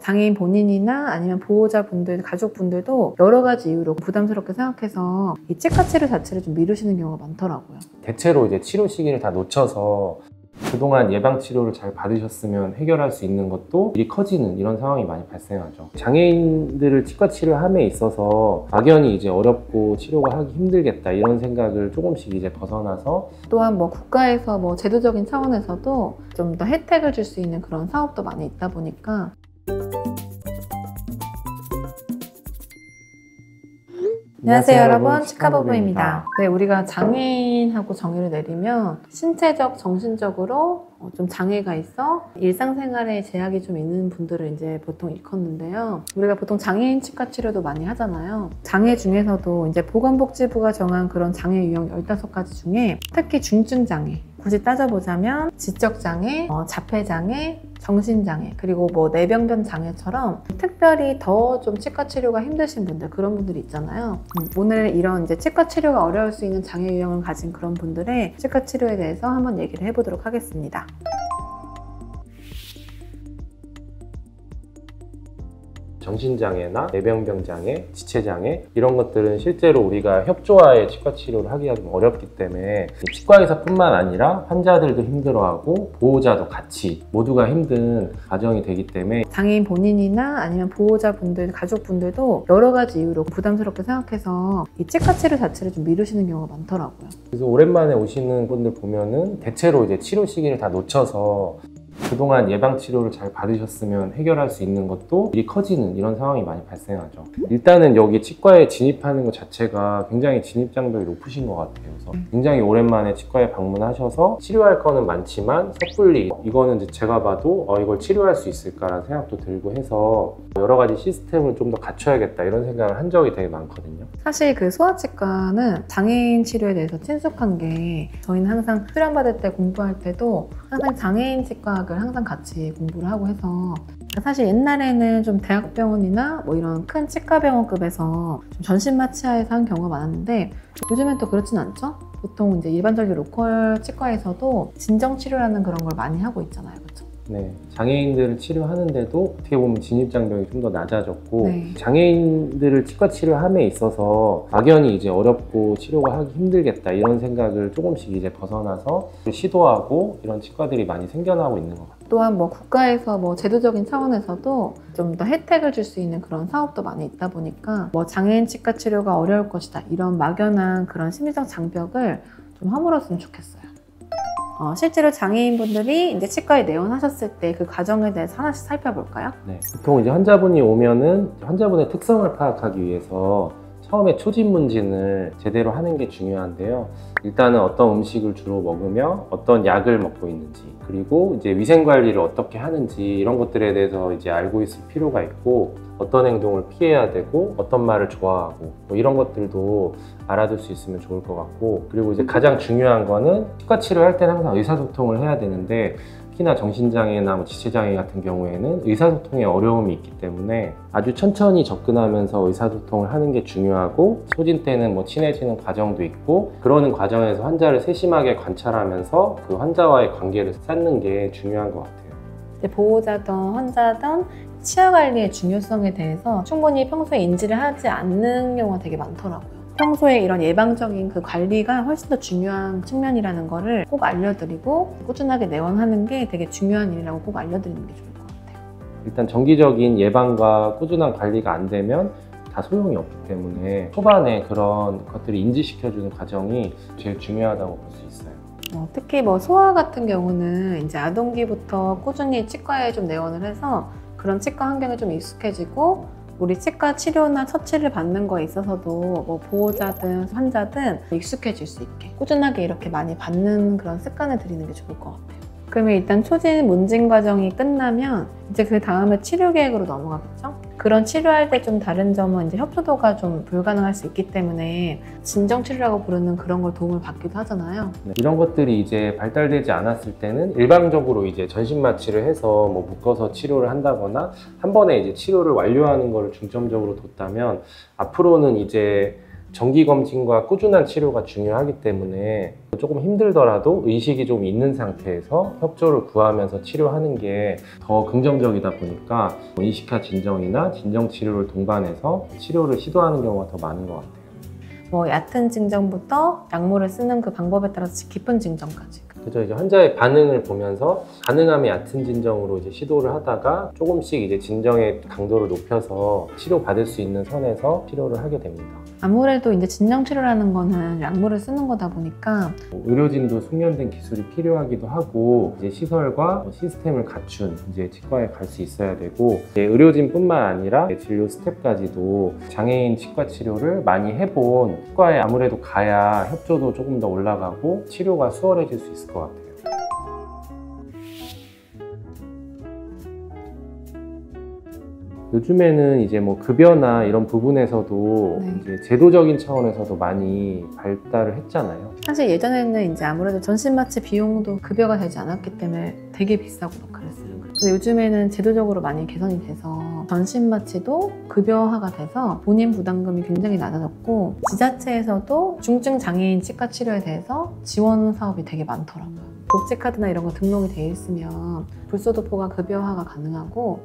장애인 본인이나 아니면 보호자분들, 가족분들도 여러 가지 이유로 부담스럽게 생각해서 이 치과 치료 자체를 좀 미루시는 경우가 많더라고요. 대체로 이제 치료 시기를 다 놓쳐서 그동안 예방치료를 잘 받으셨으면 해결할 수 있는 것도 일이 커지는 이런 상황이 많이 발생하죠. 장애인들을 치과 치료함에 있어서 막연히 이제 어렵고 치료가 하기 힘들겠다 이런 생각을 조금씩 이제 벗어나서 또한 국가에서 제도적인 차원에서도 좀 더 혜택을 줄 수 있는 그런 사업도 많이 있다 보니까 안녕하세요 여러분, 치과부부입니다. 네, 우리가 장애인하고 정의를 내리면 신체적, 정신적으로 좀 장애가 있어 일상생활에 제약이 좀 있는 분들을 이제 보통 일컫는데요. 우리가 보통 장애인 치과 치료도 많이 하잖아요. 장애 중에서도 이제 보건복지부가 정한 그런 장애 유형 15가지 중에 특히 중증 장애, 굳이 따져보자면 지적장애, 자폐장애, 정신장애, 그리고 뇌병변 장애처럼 특별히 더 좀 치과 치료가 힘드신 분들, 그런 분들이 있잖아요. 오늘 이런 이제 치과 치료가 어려울 수 있는 장애 유형을 가진 그런 분들의 치과 치료에 대해서 한번 얘기를 해보도록 하겠습니다. 정신장애나 뇌병변장애, 지체장애 이런 것들은 실제로 우리가 협조하에 치과 치료를 하기가 좀 어렵기 때문에 치과의사뿐만 아니라 환자들도 힘들어하고 보호자도 같이 모두가 힘든 과정이 되기 때문에 장애인 본인이나 아니면 보호자분들, 가족분들도 여러 가지 이유로 부담스럽게 생각해서 이 치과 치료 자체를 좀 미루시는 경우가 많더라고요. 그래서 오랜만에 오시는 분들 보면은 대체로 이제 치료 시기를 다 놓쳐서 그동안 예방치료를 잘 받으셨으면 해결할 수 있는 것도 일이 커지는 이런 상황이 많이 발생하죠. 일단은 여기 치과에 진입하는 것 자체가 굉장히 진입장벽이 높으신 것 같아요. 그래서 굉장히 오랜만에 치과에 방문하셔서 치료할 거는 많지만 섣불리 이거는 이제 제가 봐도 이걸 치료할 수 있을까라는 생각도 들고 해서 여러 가지 시스템을 좀 더 갖춰야겠다 이런 생각을 한 적이 되게 많거든요. 사실 그 소아치과는 장애인 치료에 대해서 친숙한 게 저희는 항상 수련받을 때 공부할 때도 항상 장애인 치과학을 항상 같이 공부를 하고 해서 사실 옛날에는 좀 대학병원이나 이런 큰 치과병원급에서 좀 전신마취하에서 한 경우가 많았는데 요즘엔 또 그렇진 않죠? 보통 이제 일반적인 로컬 치과에서도 진정치료라는 그런 걸 많이 하고 있잖아요. 그렇죠? 네, 장애인들을 치료하는데도 어떻게 보면 진입장벽이 좀 더 낮아졌고 네. 장애인들을 치과 치료함에 있어서 막연히 이제 어렵고 치료가 하기 힘들겠다 이런 생각을 조금씩 이제 벗어나서 시도하고 이런 치과들이 많이 생겨나고 있는 것 같아요. 또한 국가에서 제도적인 차원에서도 좀 더 혜택을 줄 수 있는 그런 사업도 많이 있다 보니까 장애인 치과 치료가 어려울 것이다 이런 막연한 그런 심리적 장벽을 좀 허물었으면 좋겠어요. 실제로 장애인분들이 이제 치과에 내원하셨을 때 그 과정에 대해서 하나씩 살펴볼까요? 네, 보통 이제 환자분이 오면은 환자분의 특성을 파악하기 위해서 처음에 초진문진을 제대로 하는 게 중요한데요. 일단은 어떤 음식을 주로 먹으며 어떤 약을 먹고 있는지, 그리고 이제 위생 관리를 어떻게 하는지 이런 것들에 대해서 이제 알고 있을 필요가 있고, 어떤 행동을 피해야 되고 어떤 말을 좋아하고 이런 것들도 알아둘 수 있으면 좋을 것 같고, 그리고 이제 가장 중요한 거는 치과 치료할 때는 항상 의사소통을 해야 되는데 특히나 정신장애나 지체장애 같은 경우에는 의사소통에 어려움이 있기 때문에 아주 천천히 접근하면서 의사소통을 하는 게 중요하고, 소진 때는 친해지는 과정도 있고, 그러는 과정에서 환자를 세심하게 관찰하면서 그 환자와의 관계를 쌓는 게 중요한 것 같아요. 보호자든 환자든 치아 관리의 중요성에 대해서 충분히 평소에 인지를 하지 않는 경우가 되게 많더라고요. 평소에 이런 예방적인 그 관리가 훨씬 더 중요한 측면이라는 거를 꼭 알려드리고 꾸준하게 내원하는 게 되게 중요한 일이라고 꼭 알려드리는 게 좋을 것 같아요. 일단 정기적인 예방과 꾸준한 관리가 안 되면 다 소용이 없기 때문에 초반에 그런 것들을 인지시켜주는 과정이 제일 중요하다고 볼 수 있어요. 특히 소아 같은 경우는 이제 아동기부터 꾸준히 치과에 좀 내원을 해서 그런 치과 환경에 좀 익숙해지고, 우리 치과 치료나 처치를 받는 거에 있어서도 보호자든 환자든 익숙해질 수 있게 꾸준하게 이렇게 많이 받는 그런 습관을 들이는 게 좋을 것 같아요. 그러면 일단 초진 문진 과정이 끝나면 이제 그 다음에 치료 계획으로 넘어가겠죠? 그런 치료할 때 좀 다른 점은 이제 협조도가 좀 불가능할 수 있기 때문에 진정치료라고 부르는 그런 걸 도움을 받기도 하잖아요. 이런 것들이 이제 발달되지 않았을 때는 일방적으로 이제 전신마취를 해서 묶어서 치료를 한다거나 한 번에 이제 치료를 완료하는 거를 중점적으로 뒀다면 앞으로는 이제 정기검진과 꾸준한 치료가 중요하기 때문에 조금 힘들더라도 의식이 좀 있는 상태에서 협조를 구하면서 치료하는 게 더 긍정적이다 보니까 인식화 진정이나 진정치료를 동반해서 치료를 시도하는 경우가 더 많은 것 같아요. 뭐 얕은 증정부터 약물을 쓰는 그 방법에 따라서 깊은 증정까지. 그죠. 이제 환자의 반응을 보면서 가능하면 얕은 진정으로 이제 시도를 하다가 조금씩 이제 진정의 강도를 높여서 치료받을 수 있는 선에서 치료를 하게 됩니다. 아무래도 이제 진정치료라는 거는 약물을 쓰는 거다 보니까 의료진도 숙련된 기술이 필요하기도 하고 이제 시설과 시스템을 갖춘 이제 치과에 갈 수 있어야 되고 이제 의료진뿐만 아니라 진료 스태프까지도 장애인 치과 치료를 많이 해본 치과에 아무래도 가야 협조도 조금 더 올라가고 치료가 수월해질 수 있을 것 같아요. 요즘에는 이제 뭐 급여나 이런 부분에서도 네. 이제 제도적인 차원에서도 많이 발달을 했잖아요. 사실 예전에는 이제 아무래도 전신마취 비용도 급여가 되지 않았기 때문에 되게 비싸고 막 그랬어요. 근데 요즘에는 제도적으로 많이 개선이 돼서 전신마취도 급여화가 돼서 본인 부담금이 굉장히 낮아졌고 지자체에서도 중증 장애인 치과 치료에 대해서 지원 사업이 되게 많더라고요. 복지카드나 이런 거 등록이 돼 있으면 불소도포가 급여화가 가능하고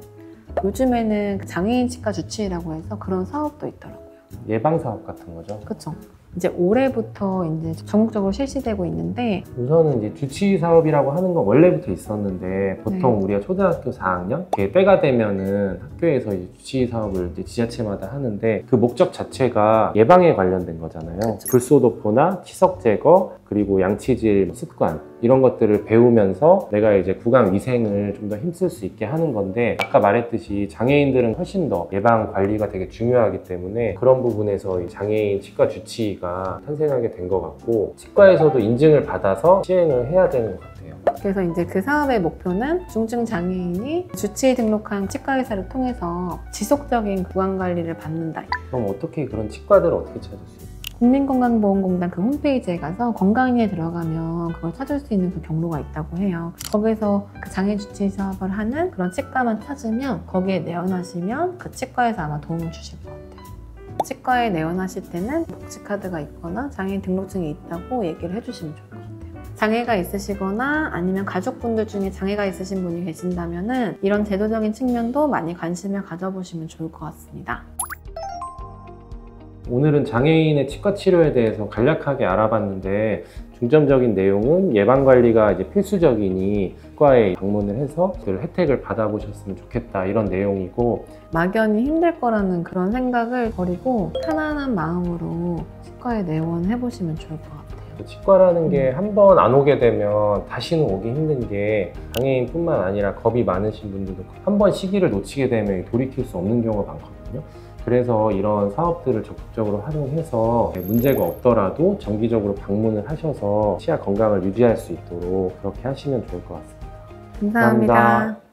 요즘에는 장애인 치과 주치의라고 해서 그런 사업도 있더라고요. 예방 사업 같은 거죠. 그렇죠. 이제 올해부터 이제 전국적으로 실시되고 있는데 우선은 이제 주치의 사업이라고 하는 건 원래부터 있었는데 보통 네. 우리가 초등학교 4학년 때가 되면은 학교에서 이제 주치의 사업을 이제 지자체마다 하는데 그 목적 자체가 예방에 관련된 거잖아요. 그쵸. 불소도포나 치석 제거 그리고 양치질 습관 이런 것들을 배우면서 내가 이제 구강 위생을 좀 더 힘쓸 수 있게 하는 건데 아까 말했듯이 장애인들은 훨씬 더 예방 관리가 되게 중요하기 때문에 그런 부분에서 이 장애인 치과 주치의가 탄생하게 된 것 같고 치과에서도 인증을 받아서 시행을 해야 되는 것 같아요. 그래서 이제 그 사업의 목표는 중증 장애인이 주치의 등록한 치과 의사를 통해서 지속적인 구강 관리를 받는다. 그럼 어떻게 그런 치과들을 어떻게 찾을 수 있어요? 국민건강보험공단 그 홈페이지에 가서 건강위에 들어가면 그걸 찾을 수 있는 그 경로가 있다고 해요. 거기서 그 장애 주치의 사업을 하는 그런 치과만 찾으면 거기에 내원하시면 그 치과에서 아마 도움을 주실 것 같아요. 치과에 내원하실 때는 복지카드가 있거나 장애인 등록증이 있다고 얘기를 해주시면 좋을 것 같아요. 장애가 있으시거나 아니면 가족분들 중에 장애가 있으신 분이 계신다면 이런 제도적인 측면도 많이 관심을 가져보시면 좋을 것 같습니다. 오늘은 장애인의 치과 치료에 대해서 간략하게 알아봤는데 중점적인 내용은 예방관리가 이제 필수적이니 치과에 방문을 해서 그 혜택을 받아보셨으면 좋겠다 이런 내용이고 막연히 힘들 거라는 그런 생각을 버리고 편안한 마음으로 치과에 내원해보시면 좋을 것 같아요. 치과라는 게 한 번 안 오게 되면 다시는 오기 힘든 게 장애인뿐만 아니라 겁이 많으신 분들도 한 번 시기를 놓치게 되면 돌이킬 수 없는 경우가 많거든요. 그래서 이런 사업들을 적극적으로 활용해서 문제가 없더라도 정기적으로 방문을 하셔서 치아 건강을 유지할 수 있도록 그렇게 하시면 좋을 것 같습니다. 감사합니다. 감사합니다.